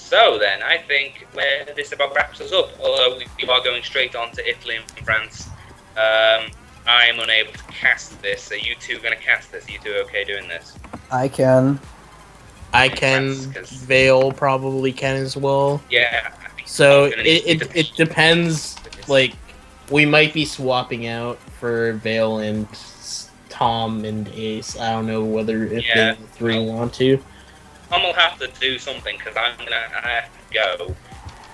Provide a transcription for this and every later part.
So then, I think where this about wraps us up. Although we are going straight on to Italy and France. I am unable to cast this. So you two going to cast this? Are you two okay doing this? I can. I can. Vale probably can as well. Yeah. So it depends. Like, we might be swapping out for Vale and Tom and Ace. I don't know whether if they three want to. Tom will have to do something because I have to go.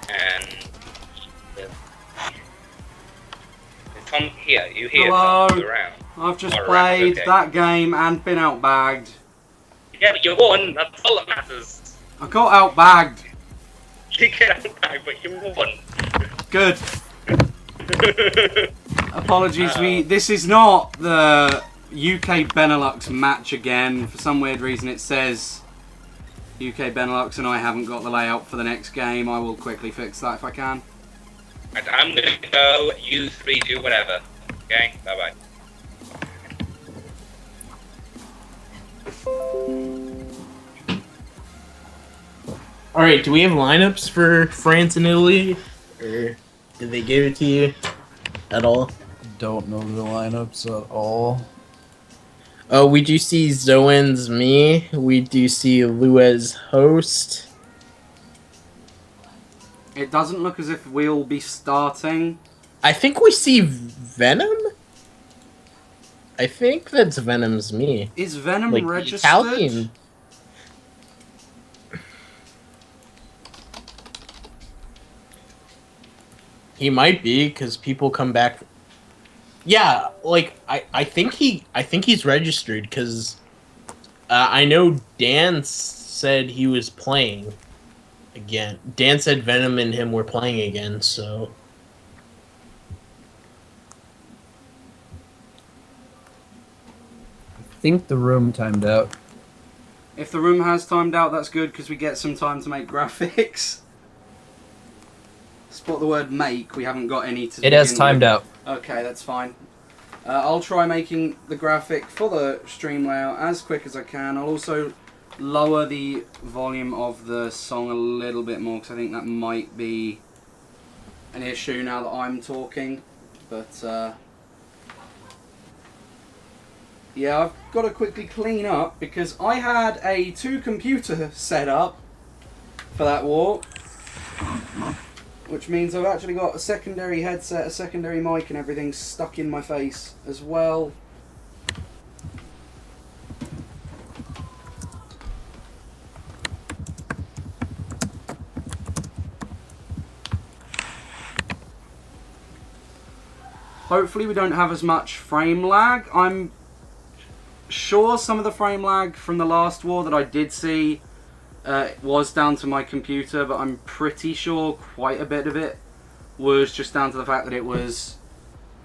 And Tom here? You here? Hello. Tom, around? I've just played that game and been outbagged. Yeah, but you won. That's all that matters. I got outbagged. You get outbagged, but you won. Good. Apologies, this is not the UK Benelux match again. For some weird reason it says UK Benelux and I haven't got the layout for the next game. I will quickly fix that if I can. And I'm going to go, you three do whatever. Okay? Bye-bye. Alright, do we have lineups for France and Italy? Or did they give it to you at all? Don't know the lineups at all. Oh, we do see Zoen's me. We do see Luez host. It doesn't look as if we'll be starting. I think we see Venom? I think that's Venom's me. Is Venom like, registered? Italian. He might be, because people come back. Yeah, like I think he's registered because I know Dan said he was playing again. Dan said Venom and him were playing again, so. I think the room timed out. If the room has timed out, that's good because we get some time to make graphics. Spot the word make, we haven't got any to. It has timed out. Okay, that's fine. I'll try making the graphic for the stream layout as quick as I can. I'll also lower the volume of the song a little bit more because I think that might be an issue now that I'm talking. But yeah, I've got to quickly clean up because I had a 2-computer setup for that walk. Which means I've actually got a secondary headset, a secondary mic and everything stuck in my face as well. Hopefully we don't have as much frame lag. I'm sure some of the frame lag from the last war that I did see was down to my computer, but I'm pretty sure quite a bit of it was just down to the fact that it was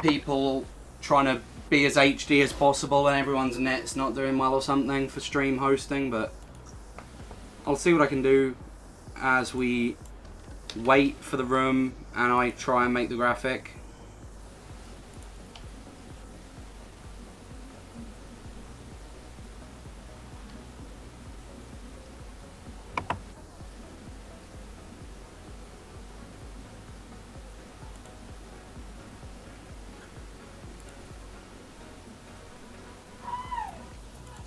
people trying to be as HD as possible and everyone's net's not doing well or something for stream hosting, but I'll see what I can do as we wait for the room and I try and make the graphic.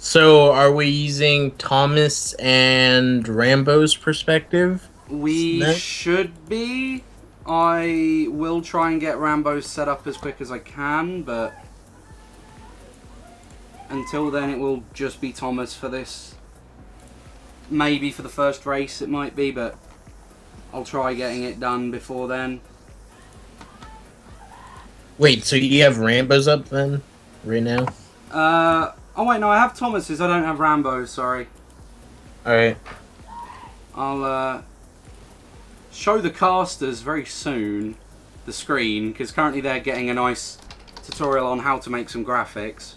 So, are we using Thomas and Rambo's perspective? We should be. I will try and get Rambo set up as quick as I can, but until then it will just be Thomas for this. Maybe for the first race it might be, but I'll try getting it done before then. Wait, so you have Rambo's up then? Right now? Oh wait, no, I have Thomas's, I don't have Rambo's, sorry. Alright. I'll show the casters very soon the screen, because currently they're getting a nice tutorial on how to make some graphics.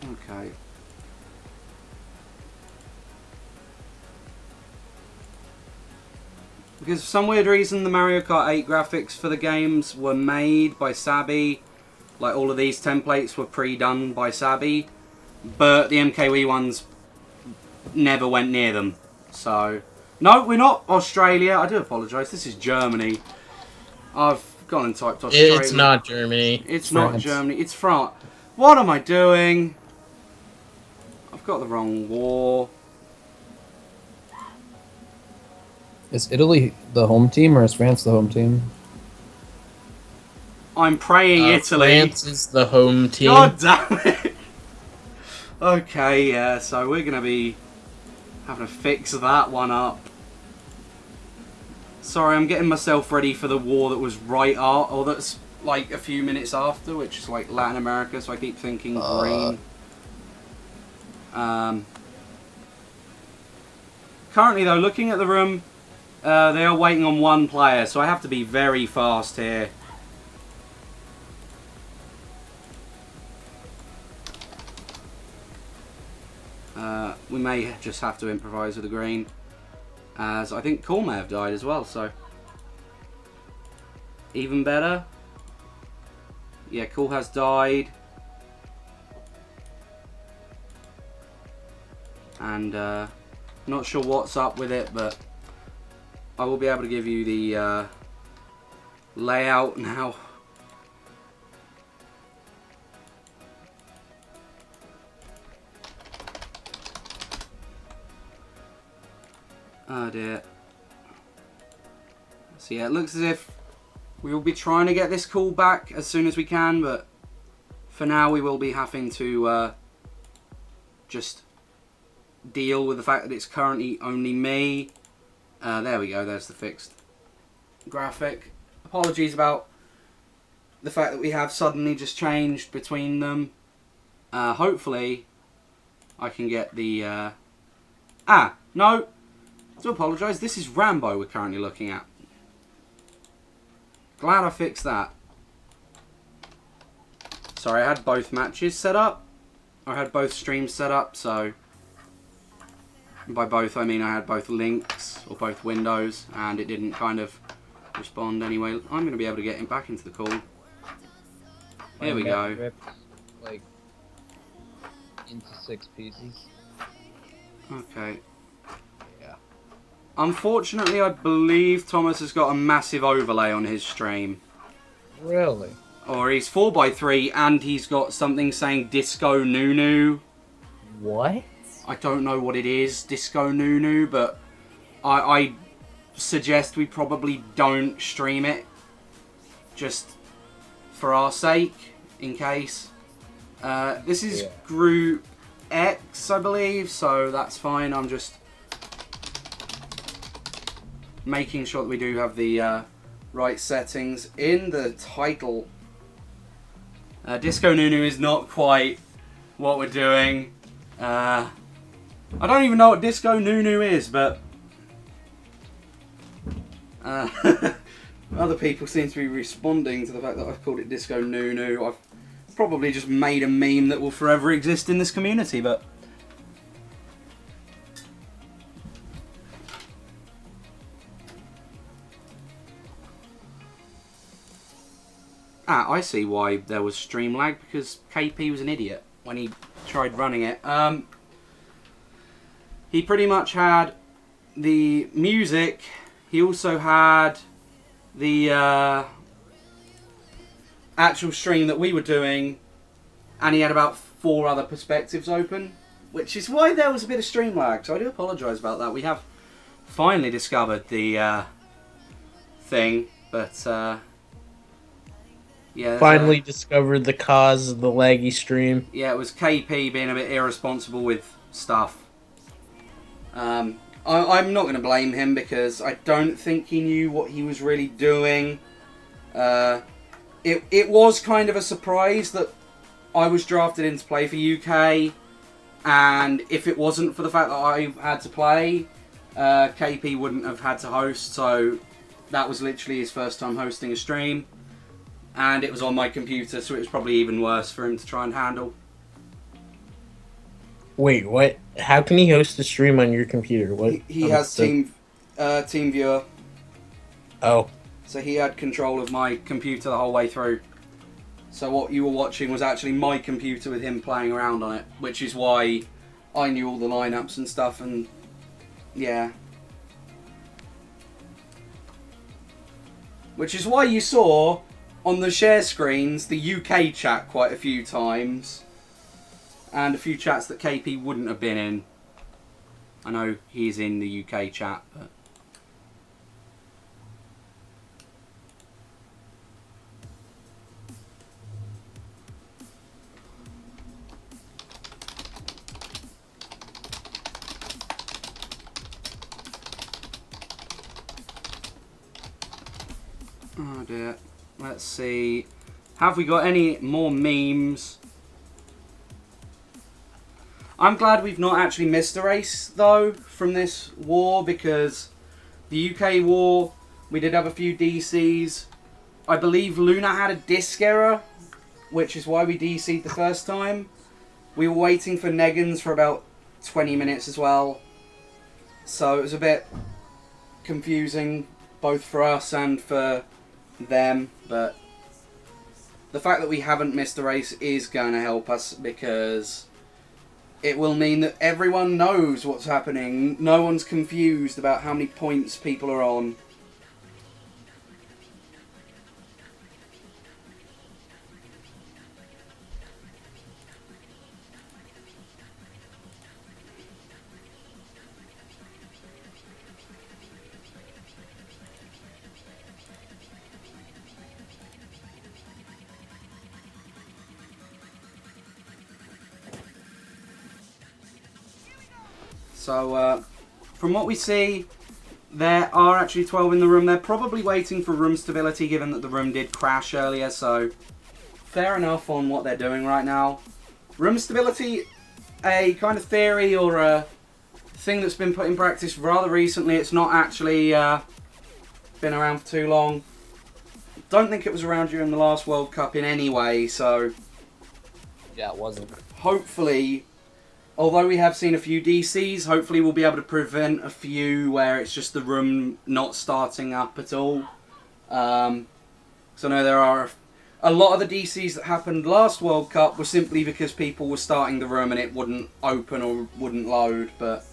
Okay. Because for some weird reason the Mario Kart 8 graphics for the games were made by Sabi, Like all of these templates were pre-done by Sabi, but the MKW ones never went near them. So, no, we're not Australia. I do apologise. This is Germany. I've gone and typed Australia. It's not Germany. It's France. not Germany. It's France. What am I doing? I've got the wrong war. Is Italy the home team or is France the home team? I'm praying Italy. France is the home team. God damn it. Okay, yeah, so we're going to be having to fix that one up. Sorry, I'm getting myself ready for the war that was right after, or that's like a few minutes after, which is like Latin America, so I keep thinking green. Currently though, looking at the room, they are waiting on one player, so I have to be very fast here. We may just have to improvise with the green, as I think Cool may have died as well, so even better. Yeah, Cool has died, and not sure what's up with it, but I will be able to give you the layout now. Oh dear. So yeah, it looks as if we will be trying to get this call back as soon as we can, but for now we will be having to just deal with the fact that it's currently only me. There we go, there's the fixed graphic. Apologies about the fact that we have suddenly just changed between them. Hopefully I can get the... no! I do apologise, this is Rambo we're currently looking at. Glad I fixed that. Sorry, I had both matches set up. I had both streams set up, so... by both, I mean I had both links, or both windows, and it didn't kind of respond anyway. I'm going to be able to get him back into the call. Here we go. Ripped, like, into 6 pieces. Okay. Yeah. Unfortunately, I believe Thomas has got a massive overlay on his stream. Really? Or he's 4x3 and he's got something saying Disco Nunu. What? I don't know what it is, Disco Nunu, but I suggest we probably don't stream it. Just for our sake, in case. This is Group X, I believe, so that's fine. I'm just making sure that we do have the right settings in the title. Disco Nunu is not quite what we're doing. I don't even know what Disco Nunu is, but other people seem to be responding to the fact that I've called it Disco Nunu. I've probably just made a meme that will forever exist in this community, but I see why there was stream lag, because KP was an idiot when he tried running it. He pretty much had the music, he also had the actual stream that we were doing, and he had about 4 other perspectives open, which is why there was a bit of stream lag, so I do apologise about that. We have finally discovered the thing, but yeah. Finally discovered the cause of the laggy stream. Yeah, it was KP being a bit irresponsible with stuff. I'm not going to blame him, because I don't think he knew what he was really doing. It was kind of a surprise that I was drafted in to play for UK, and if it wasn't for the fact that I had to play, KP wouldn't have had to host, so that was literally his first time hosting a stream, and it was on my computer, so it was probably even worse for him to try and handle. Wait, what? How can he host a stream on your computer? What? He has Team Viewer. Oh. So he had control of my computer the whole way through. So what you were watching was actually my computer with him playing around on it, which is why I knew all the lineups and stuff, and yeah. Which is why you saw on the share screens the UK chat quite a few times, and a few chats that KP wouldn't have been in. I know he's in the UK chat, but... Oh dear. Let's see. Have we got any more memes? I'm glad we've not actually missed a race, though, from this war, because the UK war, we did have a few DCs. I believe Luna had a disc error, which is why we DC'd the first time. We were waiting for Negans for about 20 minutes as well. So it was a bit confusing, both for us and for them, but the fact that we haven't missed a race is going to help us, because it will mean that everyone knows what's happening. No one's confused about how many points people are on. So, from what we see, there are actually 12 in the room. They're probably waiting for room stability, given that the room did crash earlier, so fair enough on what they're doing right now. Room stability, a kind of theory or a thing that's been put in practice rather recently. It's not actually been around for too long. Don't think it was around during the last World Cup in any way, so Yeah, it wasn't. hopefully, although we have seen a few DCs, hopefully we'll be able to prevent a few where it's just the room not starting up at all. So I know there are a lot of the DCs that happened last World Cup were simply because people were starting the room and it wouldn't open or wouldn't load, but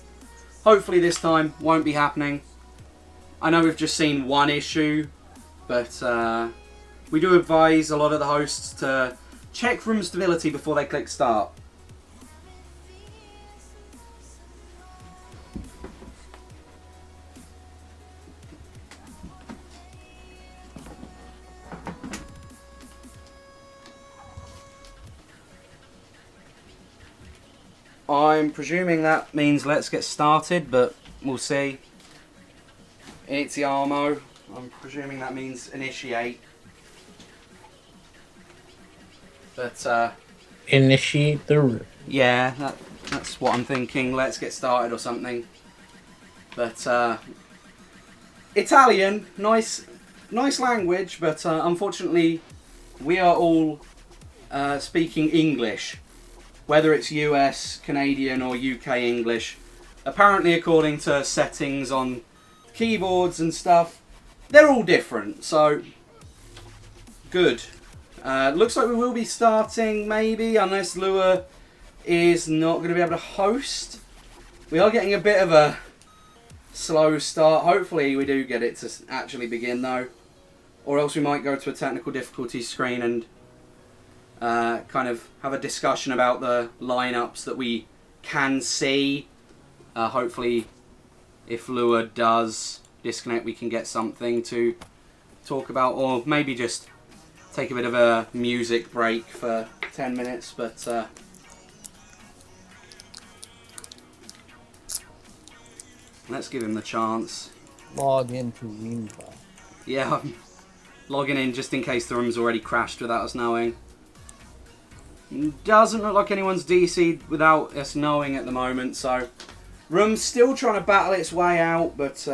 hopefully this time won't be happening. I know we've just seen one issue, but we do advise a lot of the hosts to check room stability before they click start. I'm presuming that means let's get started, but we'll see. Iniziamo. I'm presuming that means initiate. But, Initiate the room. yeah, that's what I'm thinking. Let's get started or something. But, Italian, nice language, but unfortunately we are all speaking English. Whether it's US, Canadian or UK English. Apparently, according to settings on keyboards and stuff, they're all different, so good. Looks like we will be starting, maybe, unless Lua is not going to be able to host. We are getting a bit of a slow start. Hopefully we do get it to actually begin, though. Or else we might go to a technical difficulty screen and kind of have a discussion about the lineups that we can see. Hopefully, if Lua does disconnect, we can get something to talk about, or maybe just take a bit of a music break for 10 minutes. But let's give him the chance. Log into Wimpa. Yeah, I'm logging in just in case the room's already crashed without us knowing. Doesn't look like anyone's DC'd without us knowing at the moment, so room's still trying to battle its way out, but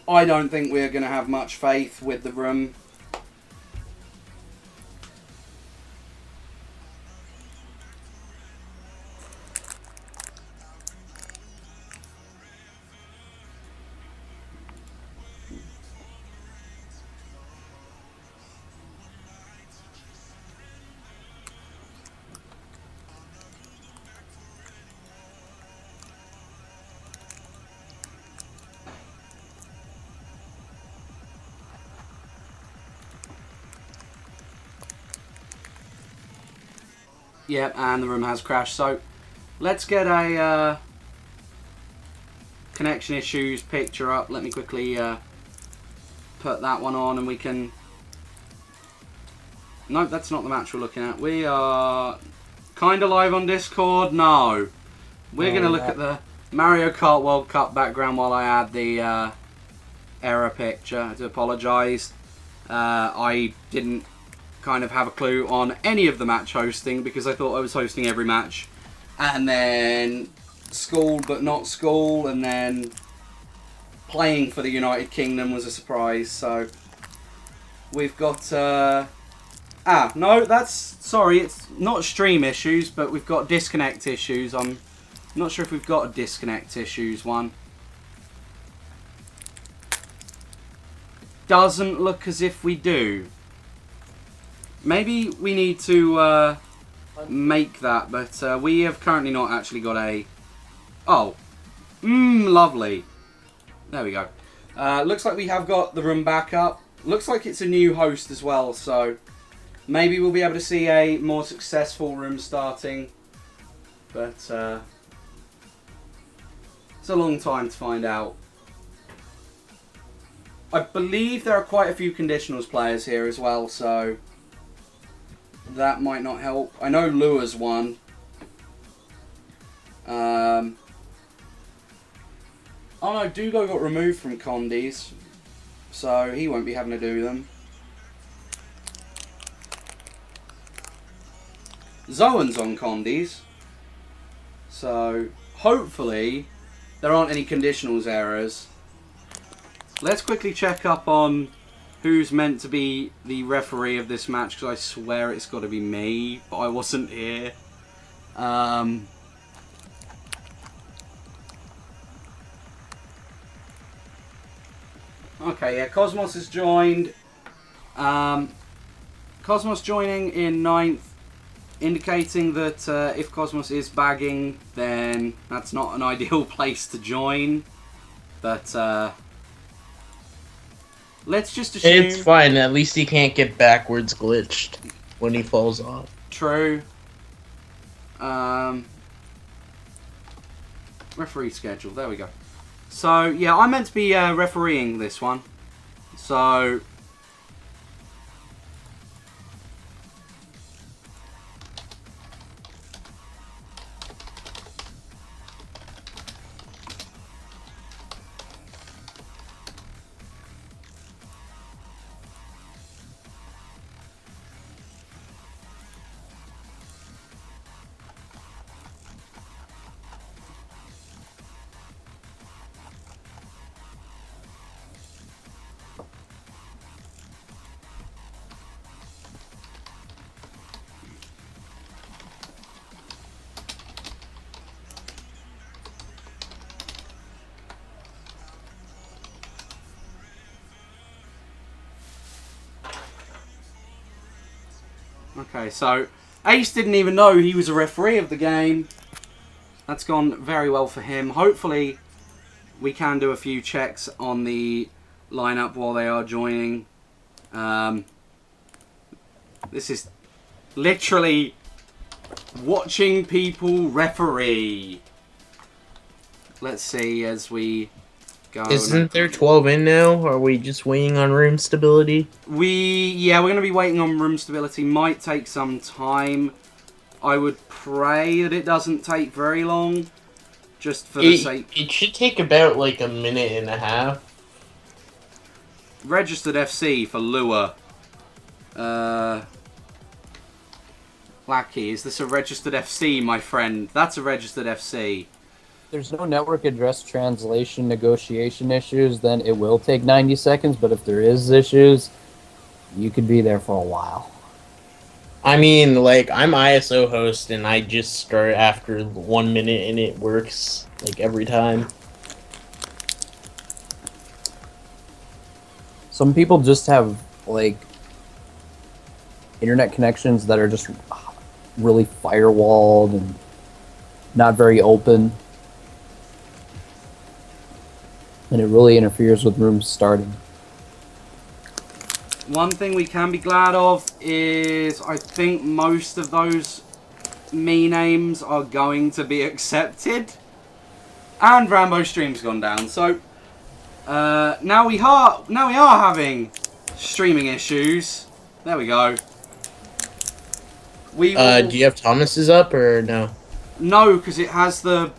I don't think we're going to have much faith with the room. Yep, and the room has crashed. So let's get a connection issues picture up. Let me quickly put that one on and we can... Nope, that's not the match we're looking at. We are kind of live on Discord. No. We're going to look at the Mario Kart World Cup background while I add the error picture. I do apologise. I didn't kind of have a clue on any of the match hosting because I thought I was hosting every match. And then school but not school, and then playing for the United Kingdom was a surprise. So we've got... no, that's... Sorry, it's not stream issues, but we've got disconnect issues. I'm not sure if we've got a disconnect issues one. Doesn't look as if we do. Maybe we need to make that, but we have currently not actually got a... Oh. Lovely. There we go. Looks like we have got the room back up. Looks like it's a new host as well, so maybe we'll be able to see a more successful room starting. But it's a long time to find out. I believe there are quite a few conditionals players here as well, so that might not help. I know Lua's one. Oh no, Dugo got removed from Condies, so he won't be having to do them. Zoan's on Condies, so hopefully there aren't any conditionals errors. Let's quickly check up on who's meant to be the referee of this match, because I swear it's got to be me, but I wasn't here. Okay, yeah, Cosmos has joined. Cosmos joining in 9th, indicating that if Cosmos is bagging, then that's not an ideal place to join. But let's just assume... It's fine, at least he can't get backwards glitched when he falls off. True. Referee schedule, there we go. So, yeah, I'm meant to be refereeing this one. So... Okay, so Ace didn't even know he was a referee of the game. That's gone very well for him. Hopefully, we can do a few checks on the lineup while they are joining. This is literally watching people referee. Let's see as we go. Isn't there 12 in now? Are we just waiting on room stability? Yeah, we're going to be waiting on room stability. Might take some time. I would pray that it doesn't take very long. Just for the sake... It should take about like a minute and a half. Registered FC for Lua. Lackey, is this a registered FC, my friend? That's a registered FC. There's no network address translation negotiation issues, then it will take 90 seconds, but if there is issues, you could be there for a while. I mean, like, I'm ISO host and I just start after 1 minute and it works, like, every time. Some people just have, like, internet connections that are just really firewalled and not very open. And it really interferes with rooms starting. One thing we can be glad of is I think most of those me names are going to be accepted. And Rambo's stream's gone down. So now we are having streaming issues. There we go. We will... Do you have Thomas's up or no? No, because it has the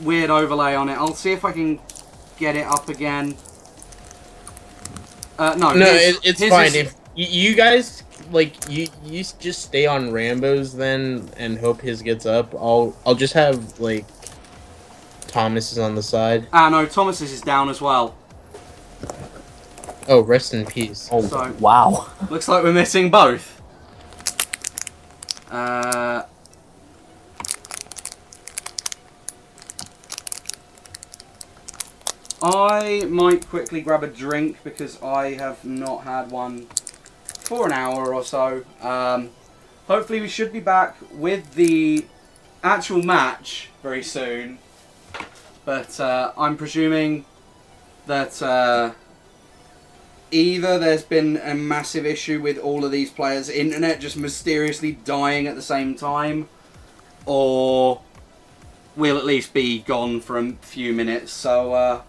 weird overlay on it. I'll see if I can get it up again. No, it's his fine. is... If you guys like, you just stay on Rambo's then and hope his gets up. I'll just have like Thomas's on the side. Ah, no, Thomas's is down as well. Oh, rest in peace. Oh, So- wow. Looks like we're missing both. I might quickly grab a drink because I have not had one for an hour or so. Hopefully we should be back with the actual match very soon. But I'm presuming that either there's been a massive issue with all of these players' internet just mysteriously dying at the same time, or we'll at least be gone for a few minutes. So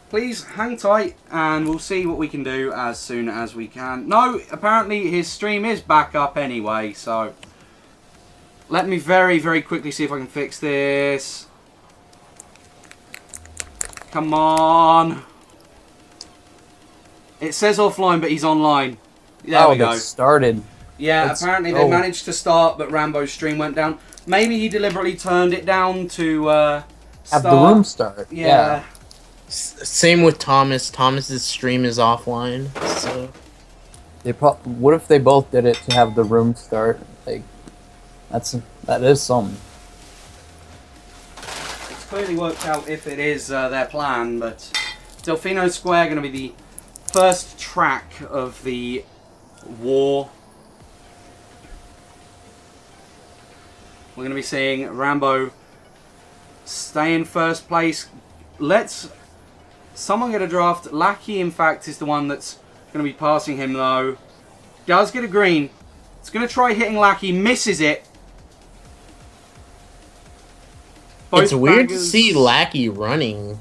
please hang tight and we'll see what we can do as soon as we can. No, apparently his stream is back up anyway, so let me very, very quickly see if I can fix this. Come on. It says offline, but he's online. There we go. It started. Yeah, Let's apparently go. they managed to start, but Rambo's stream went down. Maybe he deliberately turned it down to Have start. the room start. Yeah. Same with Thomas. Thomas's stream is offline. So What if they both did it to have the room start? Like, that is something. It's clearly worked out if it is their plan, but Delfino Square going to be the first track of the war. We're going to be seeing Rambo stay in first place. Let's someone get a draft. Lackey, in fact, is the one that's going to be passing him, though. Does get a green. It's going to try hitting Lackey. Misses it. it's weird to baggers- see Lackey running,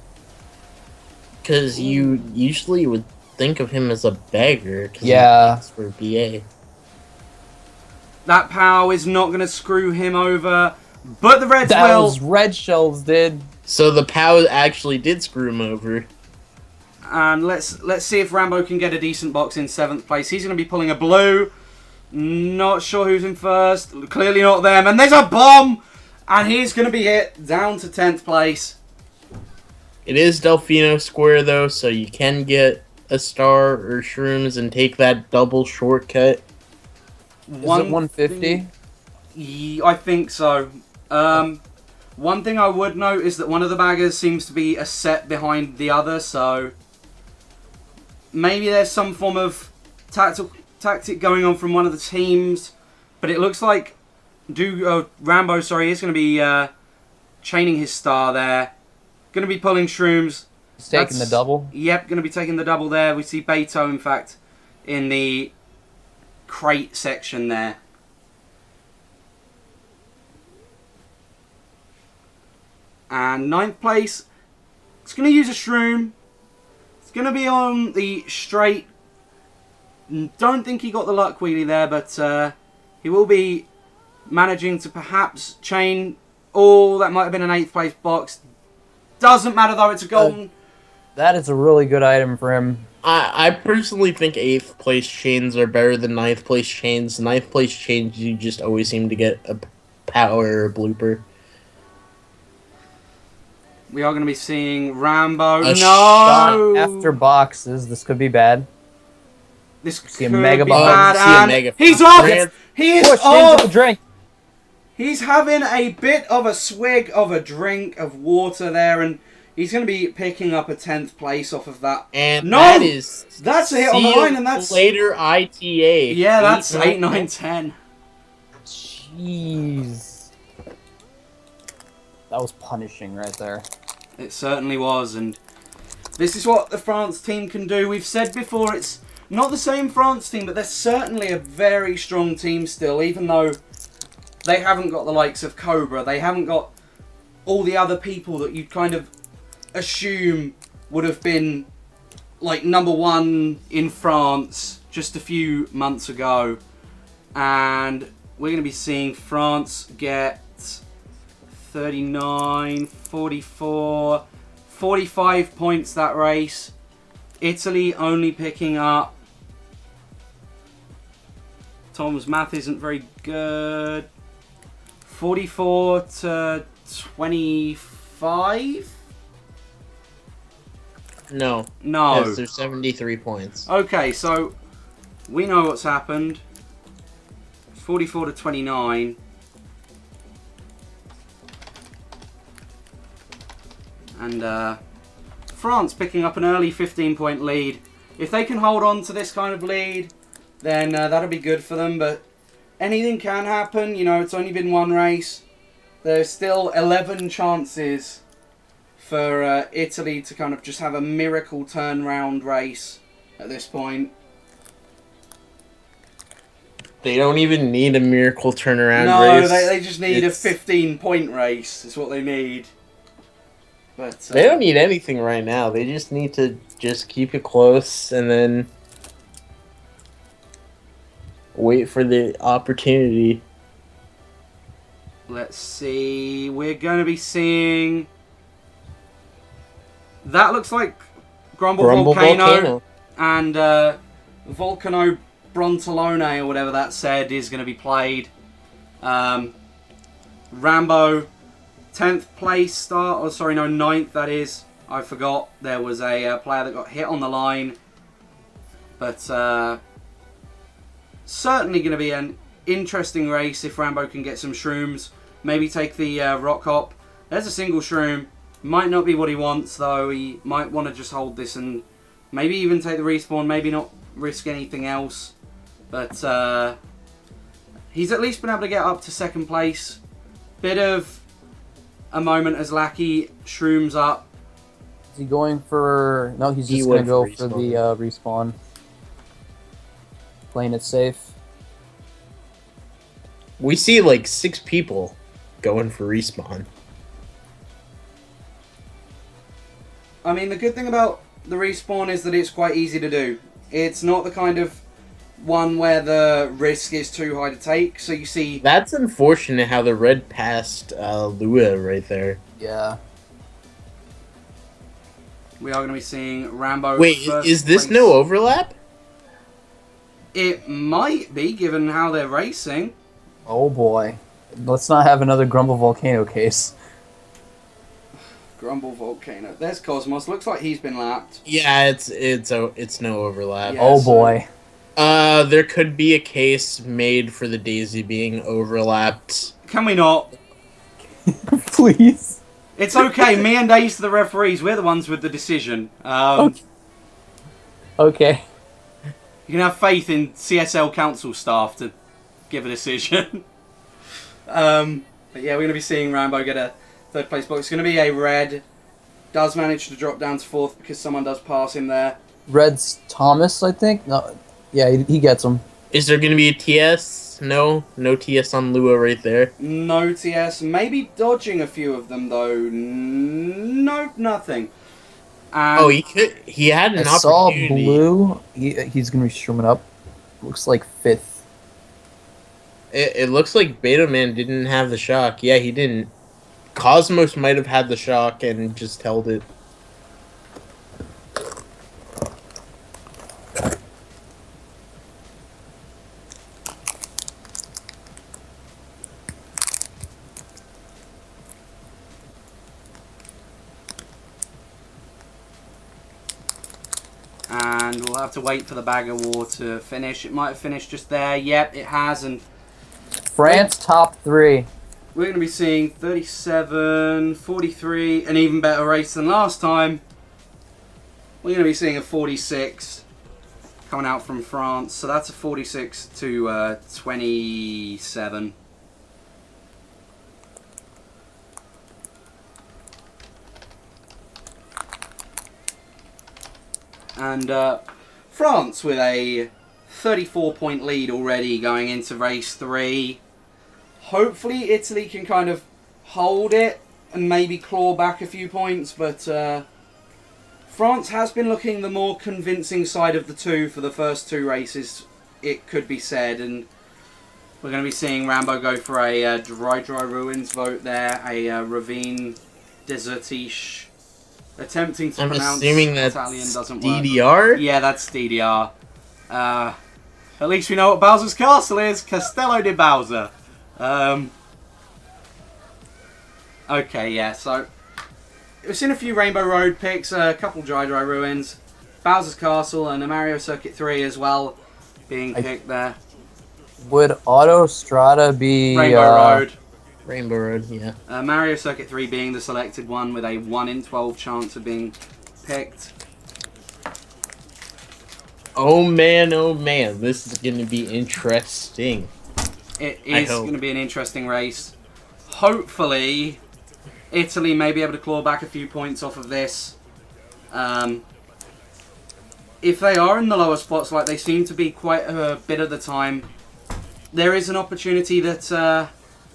because you usually would think of him as a beggar. 'Cause Yeah. he's for BA. That POW is not going to screw him over, but the Reds That will. was Red Shells did. So the POW actually did screw him over. And let's see if Rambo can get a decent box in 7th place. He's going to be pulling a blue. Not sure who's in first. Clearly not them. And there's a bomb! And he's going to be hit down to 10th place. It is Delfino Square though, so you can get a star or shrooms and take that double shortcut. Is it 150? I think so. One thing I would note is that one of the baggers seems to be a set behind the other, so maybe there's some form of tactic going on from one of the teams, but it looks like Rambo is going to be chaining his star there. Going to be pulling shrooms. He's taking the double. Yep, going to be taking the double there. We see Beto, in fact, in the crate section there. And 9th place, it's going to use a shroom. It's going to be on the straight. Don't think he got the luck wheelie there, but he will be managing to perhaps chain. Oh, that might have been an 8th place box. Doesn't matter though, it's a golden. That is a really good item for him. I personally think 8th place chains are better than 9th place chains. 9th place chains, you just always seem to get a power or a blooper. We are going to be seeing Rambo. A Shot No! after boxes. This could be bad. This See a could mega be bomb. bad. See a And mega he's bomb. off! Ran- He is Push into off! the drink. He's having a bit of a swig of a drink of water there, and he's going to be picking up a 10th place off of that. And No! that is That's a hit on the see you line, and that's... later ITA. Yeah, that's 8, 8, 9, 10. Jeez. That was punishing right there. It certainly was, and this is what the France team can do. We've said before, it's not the same France team, but they're certainly a very strong team still, even though they haven't got the likes of Cobra. They haven't got all the other people that you'd kind of assume would have been like number one in France just a few months ago. And we're going to be seeing France get 39, 44, 45 points that race. Italy only picking up. Tom's math isn't very good. 44 to 25? No. No. Yes, there's 73 points. Okay, so we know what's happened. 44 to 29. And France picking up an early 15-point lead. If they can hold on to this kind of lead, then that'll be good for them. But anything can happen. You know, it's only been one race. There's still 11 chances for Italy to kind of just have a miracle turnaround race at this point. They don't even need a miracle turnaround No, race. they just need a 15-point race. Is what they need. But They don't need anything right now. They just need to just keep it close and then wait for the opportunity. Let's see. We're going to be seeing... That looks like Grumble Volcano. And Volcano Brontolone, or whatever that said, is going to be played. Rambo, 10th place start. Oh, sorry, no, 9th, that is. I forgot. There was a player that got hit on the line. But certainly going to be an interesting race if Rambo can get some shrooms. Maybe take the rock hop. There's a single shroom. Might not be what he wants, though. He might want to just hold this and maybe even take the respawn. Maybe not risk anything else. But he's at least been able to get up to 2nd place. Bit of a moment as Lackey shrooms up. Is he going for... No, he's just going to go for the respawn. Playing it safe. We see like 6 people going for respawn. I mean, the good thing about the respawn is that it's quite easy to do. It's not the kind of one where the risk is too high to take. So you see... That's unfortunate how the red passed Lua right there. Yeah. We are going to be seeing Rambo... Wait, is this no overlap? It might be, given how they're racing. Oh boy. Let's not have another Grumble Volcano case. Grumble Volcano. There's Cosmos. Looks like he's been lapped. Yeah, it's no overlap. Yeah, oh boy. There could be a case made for the Daisy being overlapped. Can we not? Please. It's okay. Me and Ace are the referees. We're the ones with the decision. Okay. You can have faith in CSL council staff to give a decision. But yeah, we're going to be seeing Rambo get a 3rd place box. It's going to be a red. Does manage to drop down to 4th because someone does pass him there. Red's Thomas, I think? No. Yeah, he gets him. Is there going to be a TS? No TS on Lua right there. No TS. Maybe dodging a few of them though. Nope, nothing. And He had an I saw opportunity. blue. He's going to be streaming up. Looks like 5th. It looks like Beta Man didn't have the shock. Yeah, he didn't. Cosmos might have had the shock and just held it. And we'll have to wait for the bag of war to finish. It might have finished just there. Yep, it has. And France top 3. we're going to be seeing 37, 43, an even better race than last time. We're going to be seeing a 46 coming out from France. So that's a 46 to 27. And France with a 34-point lead already going into race 3. Hopefully Italy can kind of hold it and maybe claw back a few points, but France has been looking the more convincing side of the two for the first two races, it could be said, and we're going to be seeing Rambo go for a dry ruins vote there, a ravine desertiche, attempting to I'm pronounce assuming that's Italian doesn't DDR? work. Yeah, that's DDR. At least we know what Bowser's Castle is, Castello di Bowser. Okay, yeah, so we've seen a few Rainbow Road picks, a couple Dry Ruins, Bowser's Castle, and a Mario Circuit 3 as well being picked there. Would Autostrada be Rainbow Road. Rainbow Road, yeah. Mario Circuit 3 being the selected one with a 1 in 12 chance of being picked. Oh man, this is going to be interesting. It is going to be an interesting race. Hopefully, Italy may be able to claw back a few points off of this. If they are in the lower spots, like they seem to be quite a bit of the time, there is an opportunity that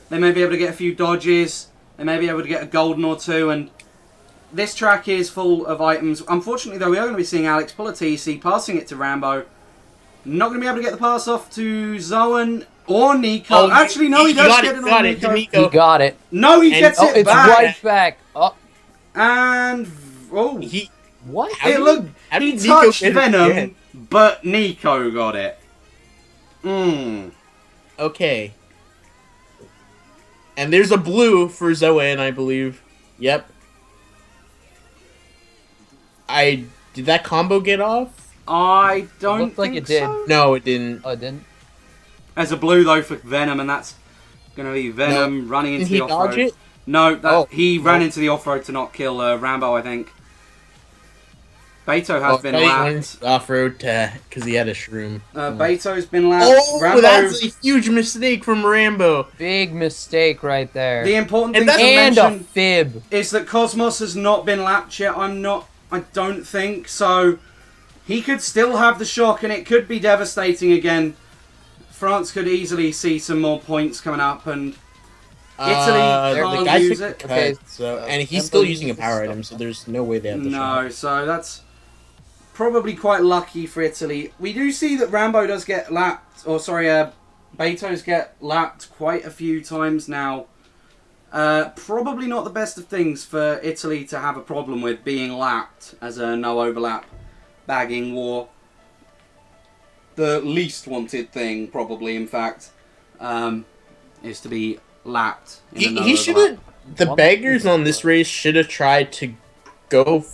they may be able to get a few dodges, they may be able to get a golden or two, and this track is full of items. Unfortunately, though, we are going to be seeing Alex pull a TC, passing it to Rambo. Not going to be able to get the pass off to Zoan or Nico. Oh, Actually, no, he does get it on Nico. He got it. No, he gets it It's back. right back. Oh, And what? It looked. He touched Venom, but Nico got it. Okay. And there's a blue for Zoan, I believe. Yep. Did that combo get off? I don't Looked like think it did. so. No, it didn't. Oh, it didn't. There's a blue though for Venom, and that's going to be Venom running into Did he the off-road. dodge it? No, he ran into the off-road to not kill Rambo, I think. Beto has been lapped. Off-road because he had a shroom. Beto's been lapped. Oh, Rambo, that's a huge mistake from Rambo. Big mistake right there. the important thing And to and a mention fib. is that Cosmos has not been lapped yet. I don't think so. He could still have the shock, and it could be devastating again. France could easily see some more points coming up, and Italy the guy can't use took it. the cut, Okay, and he's Tempo still using a uses power stuff. item, so there's no way they have the shot. No, so that's probably quite lucky for Italy. We do see that Rambo does get lapped, Beto's get lapped quite a few times now. Probably not the best of things for Italy to have a problem with being lapped as a no overlap bagging war. The least wanted thing, probably, in fact, is to be lapped. He should have. The beggars on this race should have tried to go.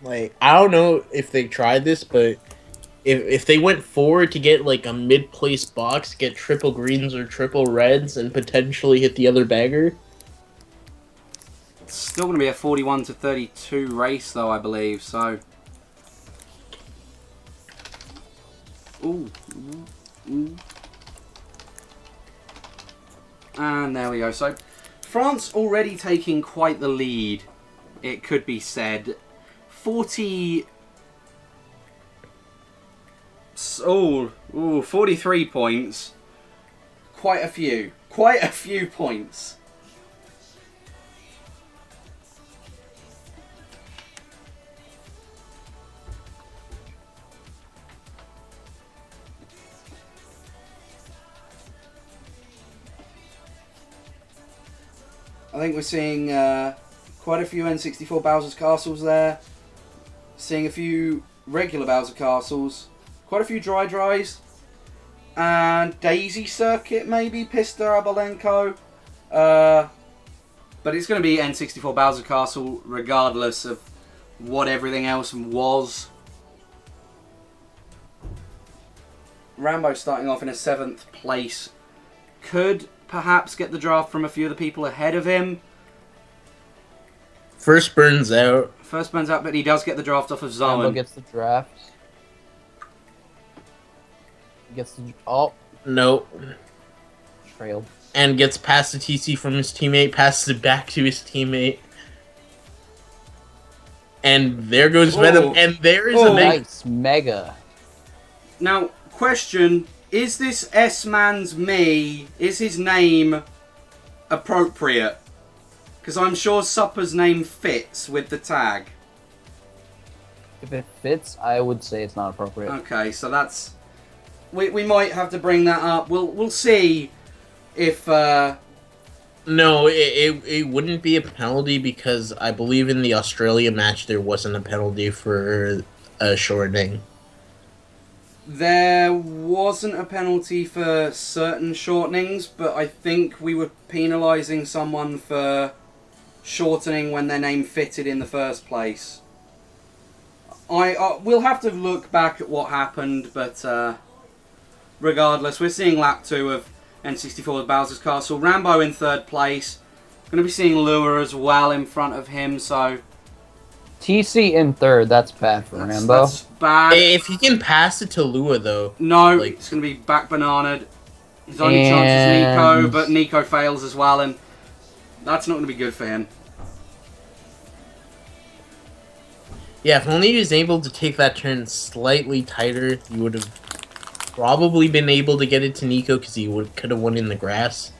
I don't know if they tried this, but if they went forward to get like a mid-place box, get triple greens or triple reds, and potentially hit the other bagger. It's still going to be a 41-32 race, though, I believe. So, and there we go. So, France already taking quite the lead, it could be said. 43 points. Quite a few points. I think we're seeing quite a few N64 Bowser's Castles there. Seeing a few regular Bowser Castles. Quite a few dries. And Daisy Circuit maybe, Pista Abolenko. But it's going to be N64 Bowser Castle regardless of what everything else was. Rambo starting off in a 7th place. Could perhaps get the draft from a few of the people ahead of him. First burns out. But he does get the draft off of Rambo Zoan. gets the draft. No. Trailed. And gets past the TC from his teammate, passes it back to his teammate. And there goes Venom, and there is a Nice mega. Now, question, is this S-Man's me, is his name appropriate? Because I'm sure Supper's name fits with the tag. If it fits, I would say it's not appropriate. Okay, so that's... We might have to bring that up. We'll see if... No, it wouldn't be a penalty because I believe in the Australia match there wasn't a penalty for shortening. There wasn't a penalty for certain shortenings, but I think we were penalising someone for shortening when their name fitted in the first place. We'll have to look back at what happened, but regardless, we're seeing lap 2 of N64's Bowser's Castle. Rambo in 3rd place. Going to be seeing Lua as well in front of him, so... TC in 3rd, that's bad for Rambo. That's bad. If he can pass it to Lua, though... No, like... it's going to be back bananaed. His only chance is Nico, but Nico fails as well, and that's not going to be good for him. Yeah, if only he was able to take that turn slightly tighter, he would have probably been able to get it to Nico because he could have won in the grass.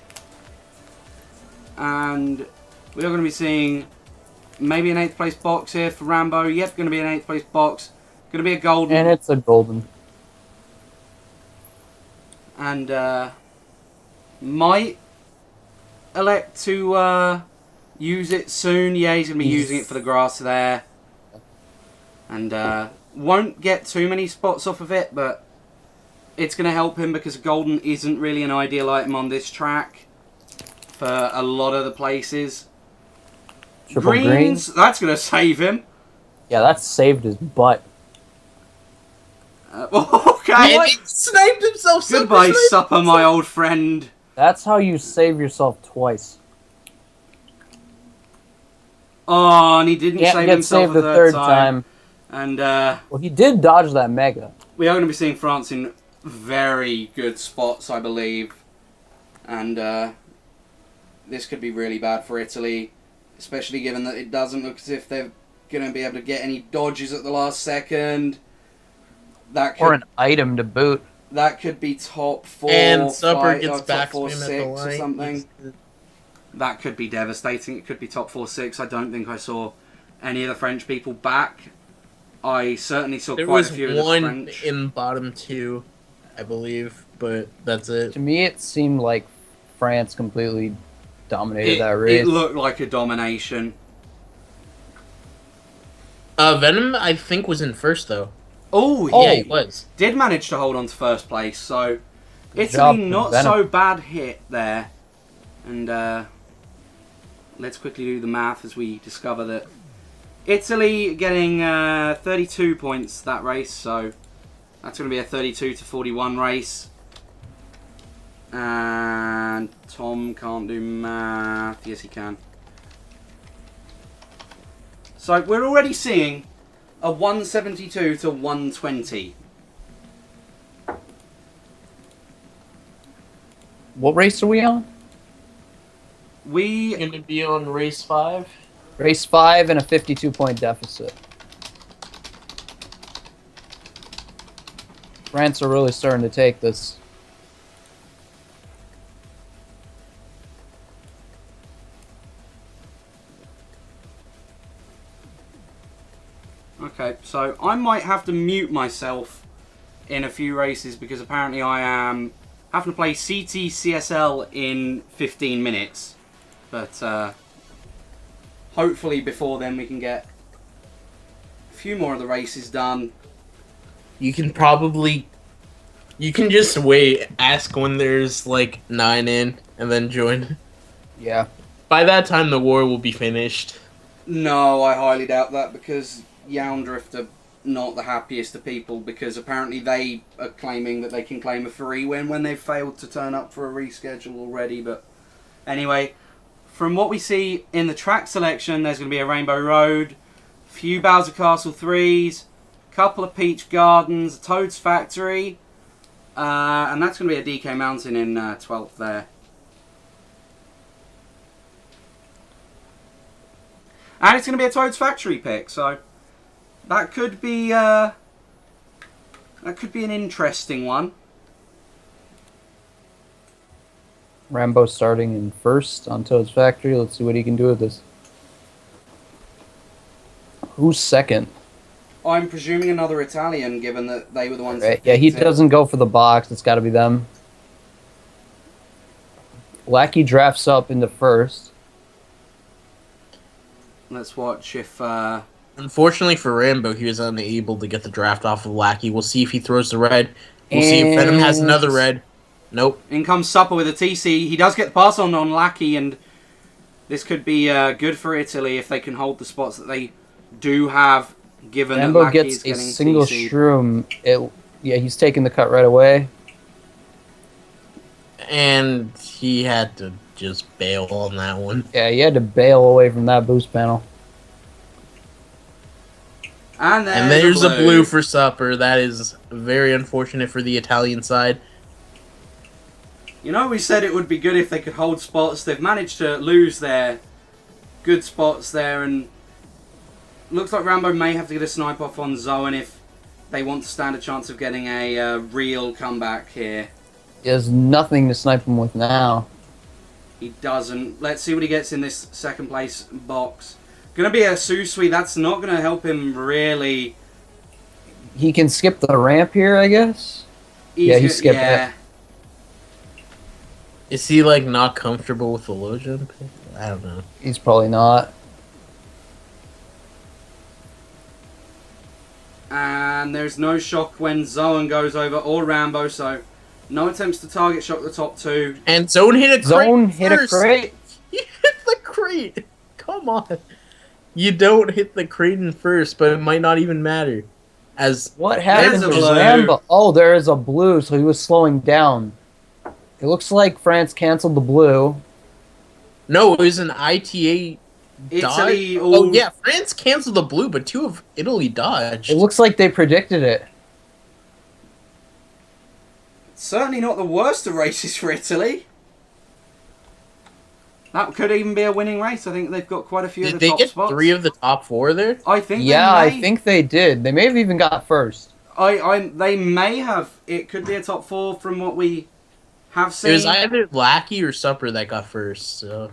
And we are going to be seeing maybe an 8th place box here for Rambo. Yep, going to be an 8th place box. Going to be a golden. And it's a golden. And might elect to use it soon. Yeah, he's going to be using it for the grass there. And won't get too many spots off of it, but it's going to help him because golden isn't really an ideal item on this track for a lot of the places. Triple Greens, that's going to save him. Yeah, that saved his butt. Okay. And he sniped himself. Goodbye, Supper, my old friend. That's how you save yourself twice. Oh, and he didn't Can't save get himself saved a the third third time. And Well, he did dodge that mega. we are going to be seeing France in very good spots, I believe. And this could be really bad for Italy, especially given that it doesn't look as if they're going to be able to get any dodges at the last second. That could, Or an item to boot. that could be top 4, And Supper gets top back 4, to him 6 at the or line. something. That could be devastating. It could be top 4, 6. I don't think I saw any of the French people back. I certainly saw There quite was a few of the one French. in bottom 2, I believe, but that's it. To me, it seemed like France completely dominated that race. It looked like a domination. Venom, I think, was in first, though. Oh, Yeah, he he was. did manage to hold on to first place, so Good job Italy for not Venom. so bad hit there. And let's quickly do the math as we discover that Italy getting 32 points that race, so that's going to be a 32 to 41 race. And Tom can't do math. Yes, he can. So we're already seeing a 172 to 120. What race are we on? We Going to be on race 5. Race 5 and a 52-point deficit. France are really starting to take this. Okay, so I might have to mute myself in a few races because apparently I am having to play CTCSL in 15 minutes. But hopefully before then we can get a few more of the races done. You can probably... You can just wait, ask when there's, like, 9 in, and then join. Yeah. By that time, the war will be finished. No, I highly doubt that because Yowndrift are not the happiest of people because apparently they are claiming that they can claim a free win when they've failed to turn up for a reschedule already. But anyway, from what we see in the track selection, there's going to be a Rainbow Road, a few Bowser Castle 3s, a couple of Peach Gardens, a Toad's Factory, and that's going to be a DK Mountain in 12th there. And it's going to be a Toad's Factory pick, so that could be an interesting one. Rambo starting in first on Toad's Factory. Let's see what he can do with this. Who's second? I'm presuming another Italian, given that they were the ones. Right. That Yeah, he picked it. doesn't go for the box. It's got to be them. Lackey drafts up into first. Let's watch if. Unfortunately for Rambo, he was unable to get the draft off of Lackey. We'll see if he throws the red. We'll see if Venom has another red. Nope. In comes Supper with a TC. He does get the pass on Lackey, and this could be good for Italy if they can hold the spots that they do have. Given Rambo that Lackey gets is a getting single TC'd. shroom. Yeah, he's taking the cut right away. And he had to just bail on that one. Yeah, he had to bail away from that boost panel. And There's a blue for Supper. That is very unfortunate for the Italian side. You know, we said it would be good if they could hold spots. They've managed to lose their good spots there, and looks like Rambo may have to get a snipe off on Zoan if they want to stand a chance of getting a real comeback here. He has nothing to snipe him with now. He doesn't. Let's see what he gets in this second place box. Gonna be a Susui. That's not gonna help him really. He can skip the ramp here, I guess. Yeah, he skipped it. Is he like not comfortable with the low jump? I don't know. He's probably not. And there's no shock when Zoan goes over or Rambo, so no attempts to target shock the top two. And Zone hit a crate. Zone hit a crate. He hit the crate. Come on. You don't hit the crate in first, but it might not even matter. As What happened There's to a blue. Rambo? Oh, there is a blue, so he was slowing down. It looks like France canceled the blue. no, it was an ITA Italy. dodge. Oh yeah, France canceled the blue, but two of Italy dodged. It looks like they predicted it. Certainly not the worst of races for Italy. That could even be a winning race. I think they've got quite a few of Did the they top get spots. 3 of the top 4 there? I think. Yeah, they I may. think they did. They may have even got first. They may have. It could be a top 4 from what we have seen. It was either Lackey or Supper that got first. So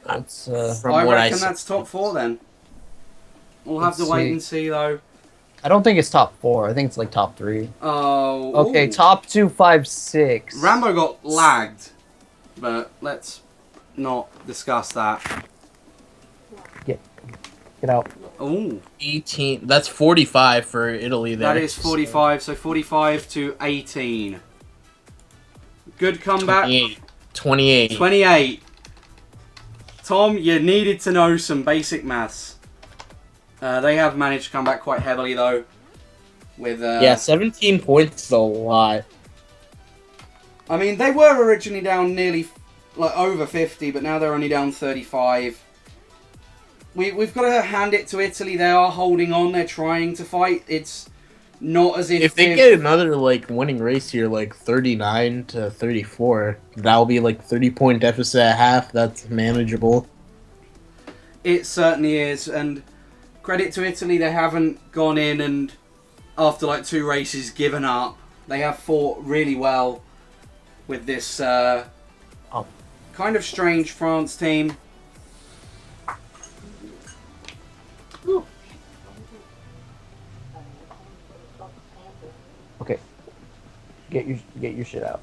It's from I what reckon saw. that's top 4 then. We'll have Let's to wait see. and see though. I don't think it's top 4. I think it's like top 3. Oh. Okay, ooh. top 2, 5, 6. Rambo got lagged, but let's not discuss that. Get out. Ooh, 18. That's 45 for Italy there. that is 45. So 45 to 18. Good comeback. 28. 28. 28. Tom, you needed to know some basic maths. They have managed to come back quite heavily though. With Yeah, 17 points is a lot. I mean, they were originally down nearly like over 50, but now they're only down 35. We've got to hand it to Italy. They are holding on. They're trying to fight. It's not as If they get another like winning race here, like 39 to 34, that'll be like 30-point deficit at half. That's manageable. It certainly is, and credit to Italy. They haven't gone in and after like 2 races given up. They have fought really well with this kind of strange France team. Okay. Get your shit out.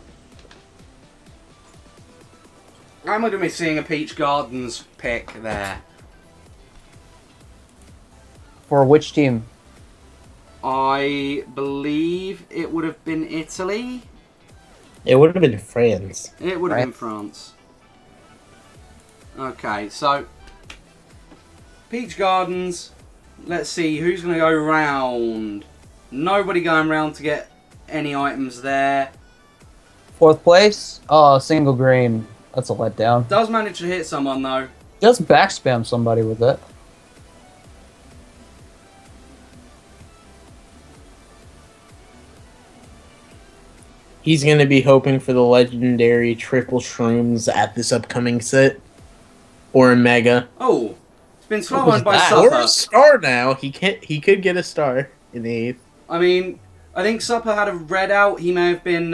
I'm going to be seeing a Peach Gardens pick there. For which team? I believe it would have been Italy. It would have been France. It would have been France. Okay, so Peach Gardens. Let's see who's going to go round. Nobody going round to get any items there. 4th place? Oh, single green. That's a letdown. Does manage to hit someone though. Just backspam somebody with it. He's going to be hoping for the legendary triple shrooms at this upcoming set. Or a mega. Oh, it's been slow was on by that? Or Supper. a star now. He could get a star in the 8th. I mean, I think Supper had a red out. He may have been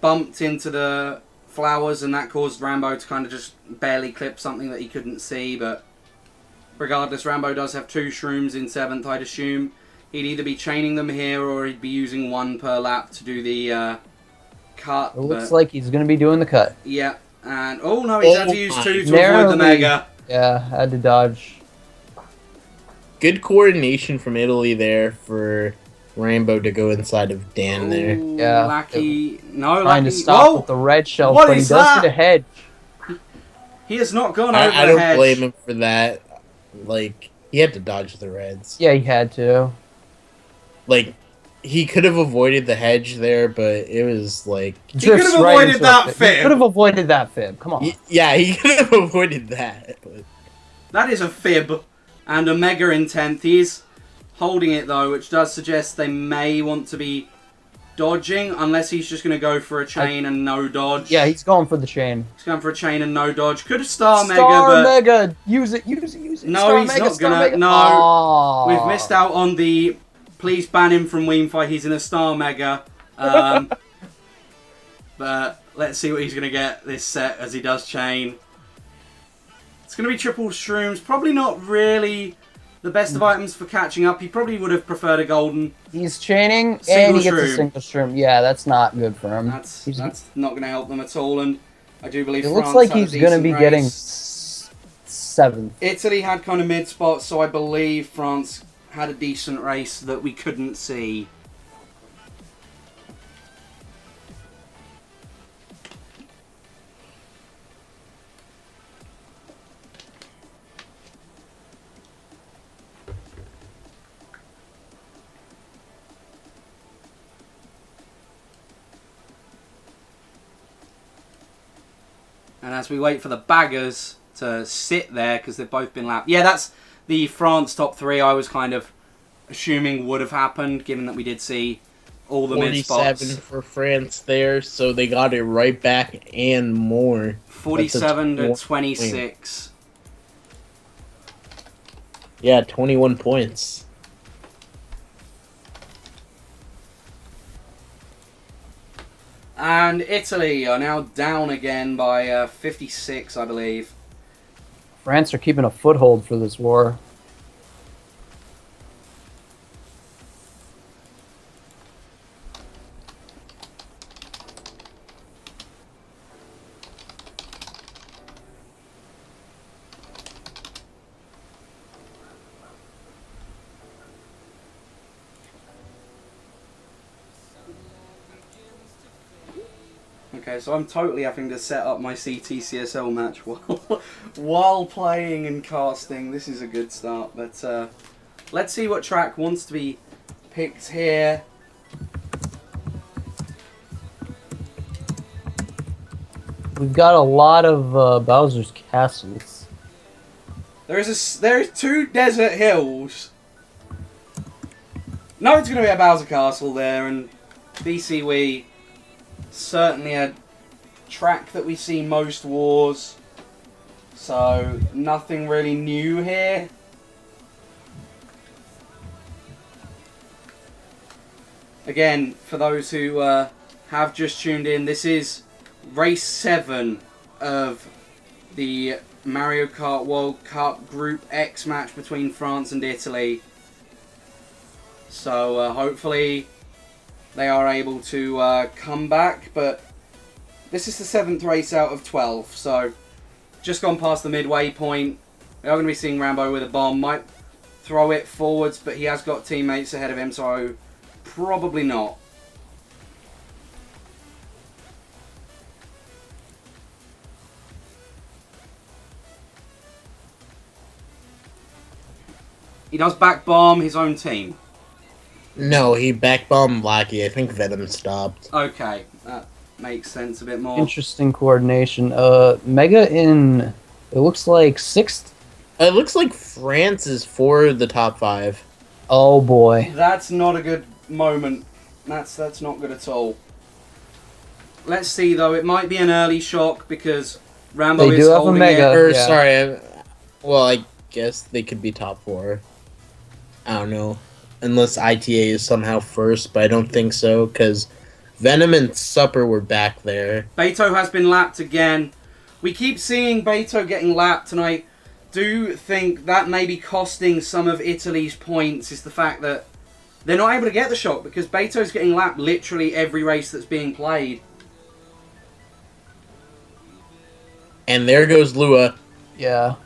bumped into the flowers, and that caused Rambo to kind of just barely clip something that he couldn't see. But regardless, Rambo does have 2 shrooms in 7th. I'd assume he'd either be chaining them here or he'd be using 1 per lap to do the cut. It looks like he's going to be doing the cut. Yeah, and oh no, he's had to use 2 to Narrowly, avoid the mega. Yeah, had to dodge. Good coordination from Italy there for Rambo to go inside of Dan there. Ooh, Yeah. Lackey. No, Trying Lackey. to stop Whoa! with the red shell, What but he is does that? get a hedge. He has not gone over I the don't hedge. blame him for that. Like, he had to dodge the reds. Yeah, he had to. Like, he could have avoided the hedge there, but it was like... He could have avoided that fib. He could have avoided that fib. Come on. Yeah, he could have avoided that. But... That is a fib and a mega in 10th. He's holding it though, which does suggest they may want to be dodging, unless he's just going to go for a chain and no dodge. Yeah, he's going for the chain. He's going for a chain and no dodge. Could have star mega, Star but mega. Use it. Use it. Use it. no, Star he's mega, not Star gonna. mega. No, Aww. we've missed out on the. Please ban him from Ween Fight. He's in a star mega. But let's see what he's going to get this set as he does chain. It's going to be triple shrooms. Probably not really the best of items for catching up. He probably would have preferred a golden. He's chaining Single and he gets shroom. a single shroom. Yeah, that's not good for him. That's not going to help them at all. And I do believe It France looks like had a he's going to decent be race. getting 7th. Italy had kind of mid spots, so I believe France had a decent race that we couldn't see. And as we wait for the baggers to sit there, because they've both been lapped. Yeah, that's the France top 3 I was kind of assuming would have happened, given that we did see all the mid 47 spots. for France there, so they got it right back and more. 47 to That's a 26. Yeah, 21 points. And Italy are now down again by 56, I believe. France are keeping a foothold for this war. Okay, so I'm totally having to set up my CTCSL match while playing and casting. This is a good start, but let's see what track wants to be picked here. We've got a lot of Bowser's castles. There's 2 desert hills. No, it's going to be a Bowser Castle there, and BC Wii certainly a track that we see most wars, so nothing really new here. Again, for those who have just tuned in, this is race 7 of the Mario Kart World Cup Group X match between France and Italy. So hopefully they are able to come back, but this is the 7th race out of 12, so just gone past the midway point. We are going to be seeing Rambo with a bomb. Might throw it forwards, but he has got teammates ahead of him, so probably not. He does back bomb his own team. No, he backbombed Lackey. I think Venom stopped. Okay, that makes sense a bit more. Interesting coordination. Mega in, it looks like 6th. It looks like France is for the top 5. Oh boy. That's not a good moment. That's not good at all. Let's see though. It might be an early shock because Rambo They is do have a holding mega. it. Or, Yeah. sorry, well, I guess they could be top 4. I don't know. Unless ITA is somehow first, but I don't think so, because Venom and Supper were back there. Beto has been lapped again. We keep seeing Beto getting lapped, and I do think that may be costing some of Italy's points, is the fact that they're not able to get the shot because Beto's getting lapped literally every race that's being played. And there goes Lua. Yeah.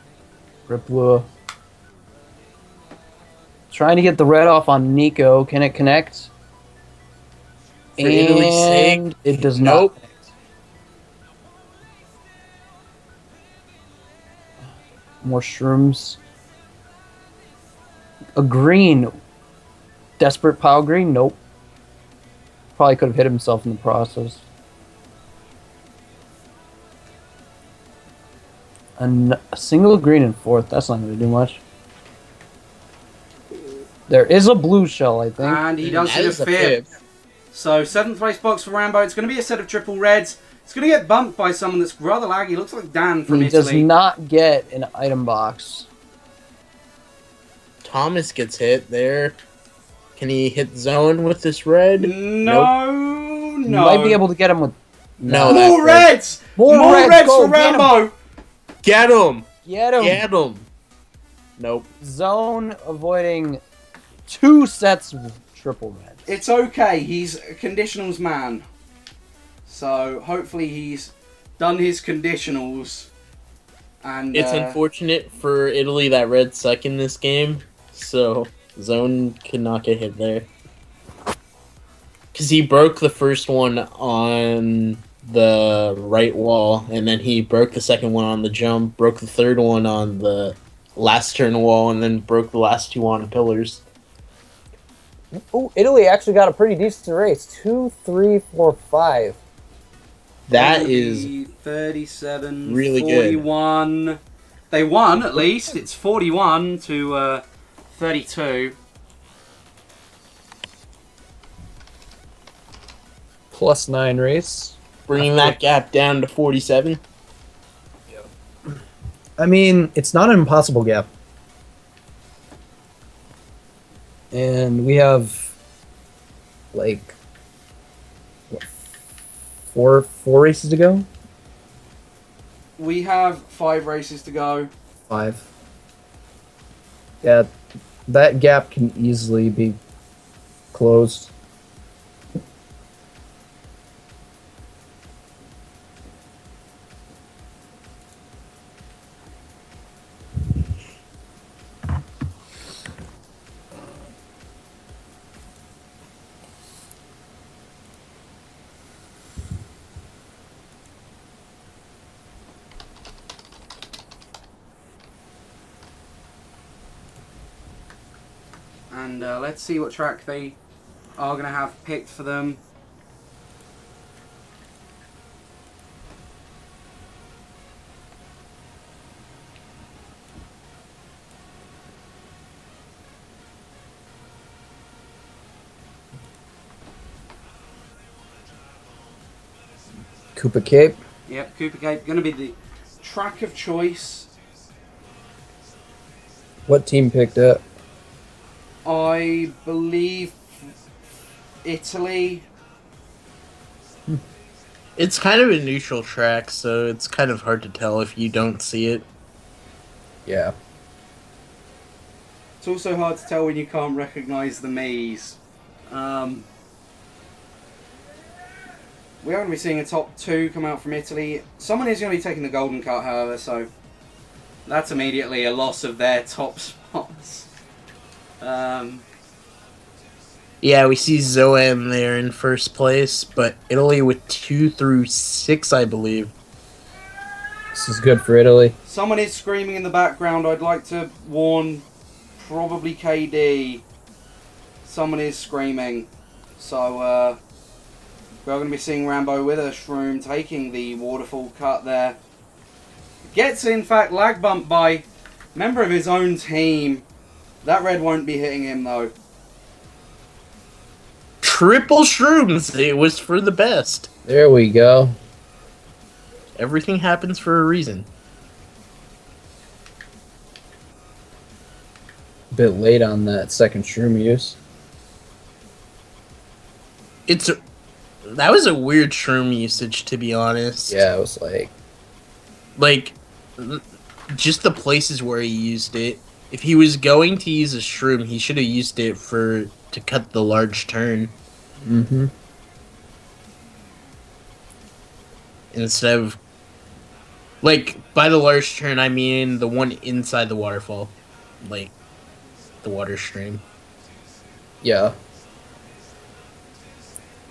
Rip Lua. Trying to get the red off on Nico. Can it connect? For Italy's sake, And it does nope. not connect. More shrooms. A green. Desperate pile green? Nope. Probably could have hit himself in the process. A single green in fourth. That's not going to do much. There is a blue shell, I think. And he does hit a fifth. So, 7th place box for Rambo. It's going to be a set of triple reds. It's going to get bumped by someone that's rather laggy. Looks like Dan from He Italy. does not get an item box. Thomas gets hit there. Can he hit zone with this red? No, You no. might be able to get him with... No, More reds! More reds Go, for get him. Rambo! Get him! Get him! Get him! Nope. Zone avoiding 2 sets of triple reds. It's okay. He's a conditionals man. So, hopefully he's done his conditionals. And It's unfortunate for Italy that red suck in this game, so zone could not get hit there. Because he broke the first one on the right wall, and then he broke the second one on the jump, broke the third one on the last turn wall, and then broke the last 2 on the pillars. Oh, Italy actually got a pretty decent race. 2, 3, 4, 5. That is 37, really good. 41. They won, at least. It's 41 to 32. +9 race. bringing that gap down to 47. I mean, it's not an impossible gap. And we have, like, what, four races to go? We have 5 races to go. 5. Yeah, that gap can easily be closed. And let's see what track they are going to have picked for them. Cooper Cape. Yep, Cooper Cape going to be the track of choice. What team picked it? I believe Italy. It's kind of a neutral track, so it's kind of hard to tell if you don't see it. Yeah. It's also hard to tell when you can't recognise the Mies. We are going to be seeing a top 2 come out from Italy. Someone is going to be taking the golden cut, however, so that's immediately a loss of their top spots. Yeah, we see Zoem there in first place, but Italy with 2 through 6, I believe. This is good for Italy. Someone is screaming in the background. I'd like to warn probably KD. Someone is screaming. So, we're going to be seeing Rambo with a shroom taking the waterfall cut there. Gets, in fact, lag bumped by a member of his own team. That red won't be hitting him, though. Triple shrooms! It was for the best. There we go. Everything happens for a reason. A bit late on that second shroom use. It's That was a weird shroom usage, to be honest. Yeah, it was like Like, just the places where he used it. If he was going to use a shroom, he should have used it to cut the large turn mm-hmm. instead of, like, by the large turn I mean the one inside the waterfall, like the water stream. Yeah.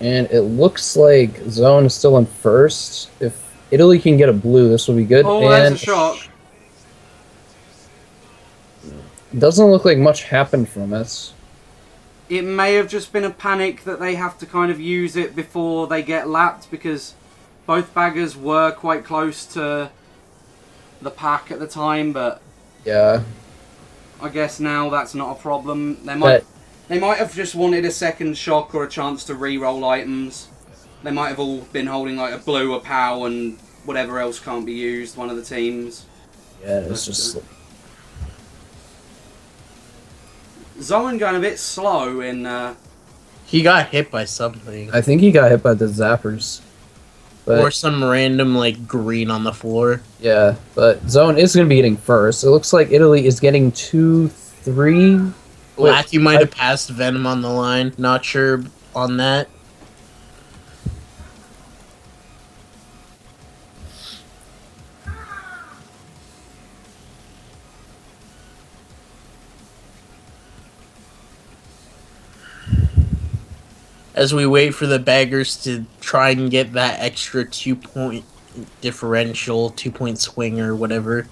And it looks like Zone is still in first. If Italy can get a blue, this will be good. Oh, and there's a shock. Doesn't look like much happened from this. It may have just been a panic that they have to kind of use it before they get lapped, because both baggers were quite close to the pack at the time, but Yeah. I guess now that's not a problem. They might have just wanted a second shock or a chance to re-roll items. They might have all been holding like a blue, a POW, and whatever else can't be used, one of the teams. Yeah, it's just... Zoen going a bit slow in... He got hit by something. I think he got hit by the zappers. But, Or some random, like, green on the floor. yeah, but Zone is going to be getting first. It looks like Italy is getting 2, 3... Matthew might have passed Venom on the line. Not sure on that. As we wait for the baggers to try and get that extra 2-point differential, 2-point swing or whatever.